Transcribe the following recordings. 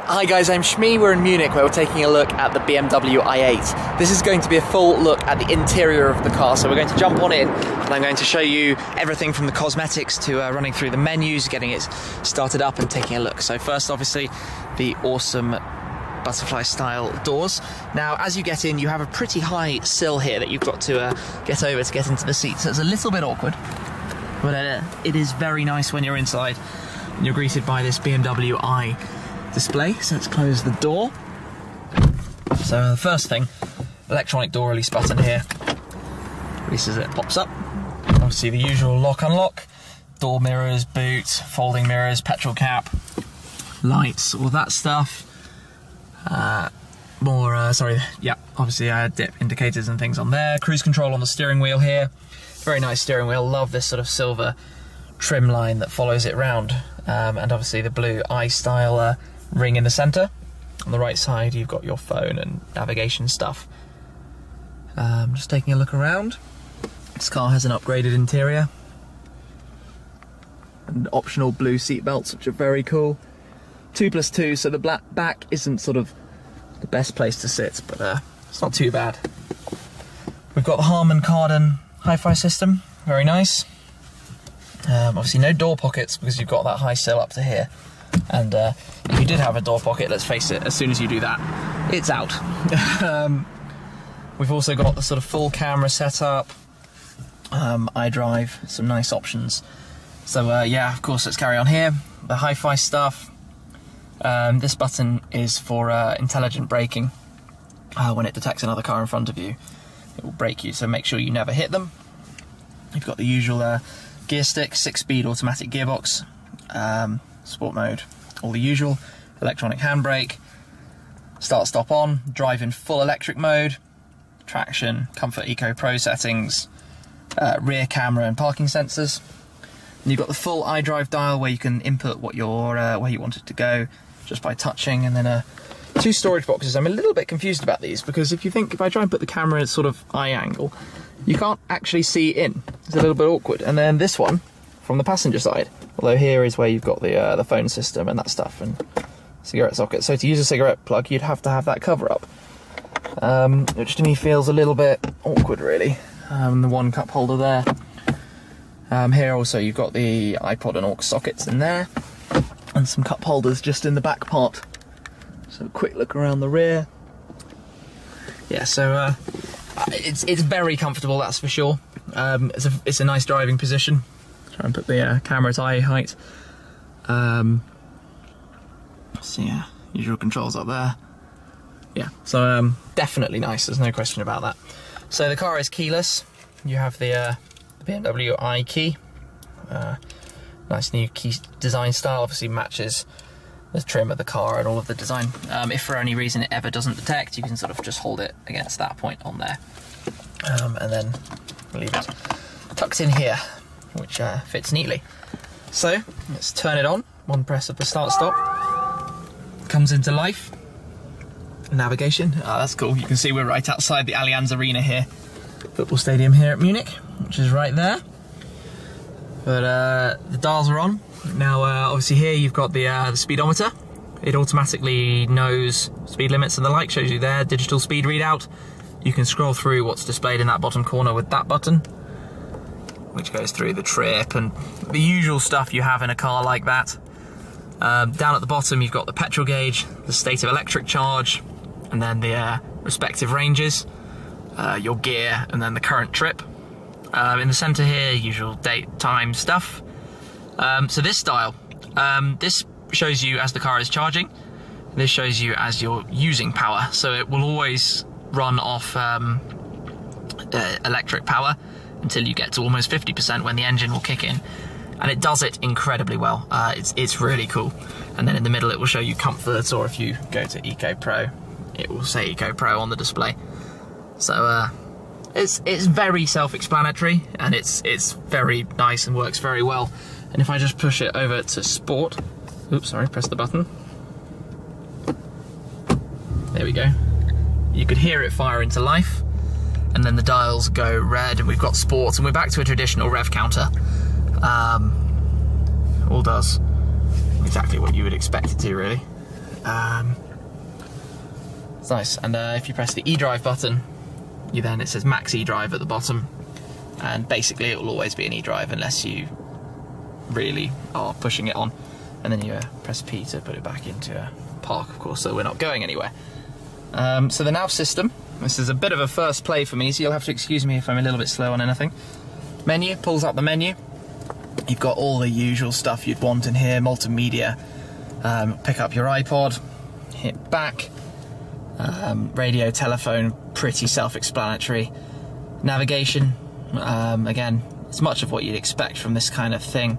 Hi guys, I'm Shmi. We're in Munich where we're taking a look at the BMW i8. This is going to be a full look at the interior of the car, so we're going to jump on in and I'm going to show you everything from the cosmetics to running through the menus, getting it started up and taking a look. So first, obviously, the awesome butterfly style doors. Now as you get in, you have a pretty high sill here that you've got to get over to get into the seat, so it's a little bit awkward, but it is very nice when you're inside and you're greeted by this BMW i display. So let's close the door. So the first thing, electronic door release button here, releases it, pops up. Obviously the usual lock unlock, door mirrors, boot, folding mirrors, petrol cap, lights, all that stuff. Obviously dip indicators and things on there. Cruise control on the steering wheel here. Very nice steering wheel. Love this sort of silver trim line that follows it round. And obviously the blue i-style ring in the centre. On the right side you've got your phone and navigation stuff. Just taking a look around. This car has an upgraded interior and optional blue seat belts, which are very cool. 2+2, so the back isn't sort of the best place to sit, but it's not too bad. We've got the Harman Kardon hi-fi system, very nice. Obviously no door pockets because you've got that high sill up to here, and if you did have a door pocket, let's face it, as soon as you do that, it's out. We've also got the sort of full camera setup, iDrive, some nice options. So yeah, of course, let's carry on here. The hi-fi stuff. This button is for intelligent braking. When it detects another car in front of you, it will brake you, so make sure you never hit them. You've got the usual gear stick, 6-speed automatic gearbox, sport mode, all the usual, electronic handbrake, start stop on, drive in full electric mode, traction, comfort eco pro settings, rear camera and parking sensors. And you've got the full iDrive dial where you can input what where you want it to go just by touching, and then 2 storage boxes. I'm a little bit confused about these because if I try and put the camera at sort of eye angle, you can't actually see in. It's a little bit awkward. And then this one from the passenger side, although here is where you've got the phone system and that stuff and cigarette socket. So to use a cigarette plug, you'd have to have that cover up, which to me feels a little bit awkward, really. The one cup holder there. Here also you've got the iPod and aux sockets in there, and some cup holders just in the back part. So a quick look around the rear. Yeah, so it's very comfortable, that's for sure. It's a nice driving position. Try and put the camera at eye height. So yeah, usual controls up there. Yeah, so definitely nice, there's no question about that. So the car is keyless. You have the BMW i key. Nice new key design style, obviously matches the trim of the car and all of the design. If for any reason it ever doesn't detect, you can sort of just hold it against that point on there. And then leave it tucked in here, which fits neatly. So let's turn it on. One press of the start stop. Comes into life. Navigation, that's cool. You can see we're right outside the Allianz Arena here. Football stadium here at Munich, which is right there. But the dials are on. Now obviously here you've got the speedometer. It automatically knows speed limits and the like, shows you there, digital speed readout. You can scroll through what's displayed in that bottom corner with that button, which goes through the trip and the usual stuff you have in a car like that. Down at the bottom you've got the petrol gauge, the state of electric charge, and then the respective ranges, your gear, and then the current trip. In the centre here, usual date, time stuff. So this dial, this shows you as the car is charging. This shows you as you're using power. So it will always run off electric power until you get to almost 50% when the engine will kick in. And it does it incredibly well. It's really cool. And then in the middle it will show you comfort, or if you go to Eco Pro, it will say Eco Pro on the display. So it's very self-explanatory, and it's very nice and works very well. And if I just push it over to Sport, oops, sorry, press the button. There we go. You could hear it fire into life, and then the dials go red, and we've got Sport, and we're back to a traditional rev counter. all does exactly what you would expect it to, really. It's nice. And if you press the eDrive button, it says max eDrive at the bottom, and basically it will always be an eDrive unless you really are pushing it on, and then you press P to put it back into park, of course, so we're not going anywhere. So the nav system, this is a bit of a first play for me, so you'll have to excuse me if I'm a little bit slow on anything. Menu, pulls up the menu. You've got all the usual stuff you'd want in here, multimedia, pick up your iPod, hit back, radio, telephone, pretty self-explanatory. Navigation, again, it's much of what you'd expect from this kind of thing.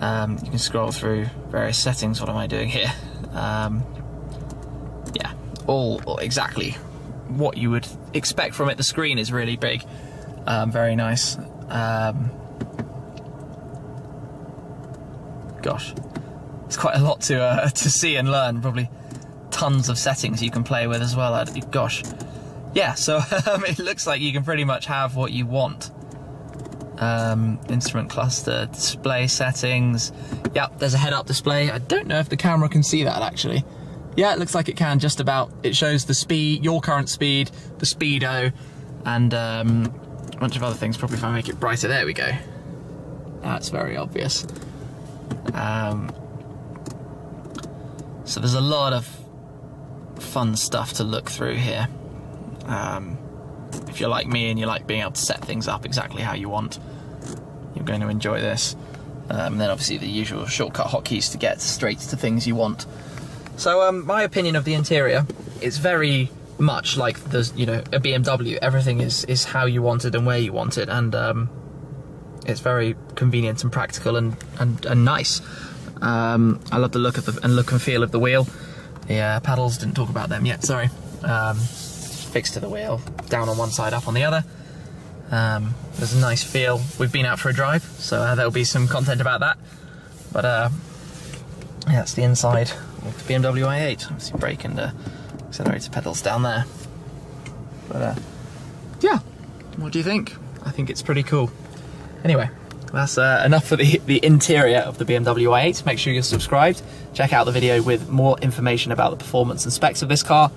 You can scroll through various settings. What am I doing here? Yeah, all exactly what you would expect from it. The screen is really big, very nice. Gosh, it's quite a lot to see and learn. Probably tons of settings you can play with as well. Gosh, yeah. So it looks like you can pretty much have what you want. Instrument cluster, display settings. Yep, there's a head-up display. I don't know if the camera can see that actually. Yeah, it looks like it can just about. It shows the speed, your current speed, the speedo, and a bunch of other things. Probably if I make it brighter, there we go. That's very obvious. So there's a lot of fun stuff to look through here. If you're like me and you like being able to set things up exactly how you want, you're going to enjoy this. And then obviously the usual shortcut hotkeys to get straight to things you want. So my opinion of the interior is very much like the, you know, a BMW. Everything is how you want it and where you want it, and it's very convenient and practical and nice. I love the look of the look and feel of the wheel. The paddles, didn't talk about them yet, sorry. Fixed to the wheel, down on one side, up on the other. There's a nice feel. We've been out for a drive, so there'll be some content about that. But yeah, that's the inside of the BMW i8. Obviously brake and accelerator pedals down there. But yeah, what do you think? I think it's pretty cool. Anyway, that's enough for the interior of the BMW i8. Make sure you're subscribed. Check out the video with more information about the performance and specs of this car,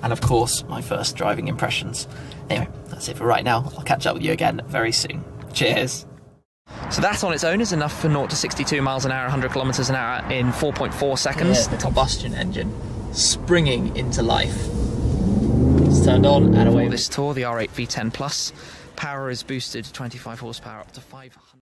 and of course my first driving impressions. Anyway, that's it for right now. I'll catch up with you again very soon. Cheers. So that on its own is enough for 0 to 62 miles an hour, 100 kilometers an hour in 4.4 seconds. Yeah, the combustion engine springing into life. It's turned on and away. For this tour, the R8 V10 Plus. Power is boosted 25 horsepower up to 500.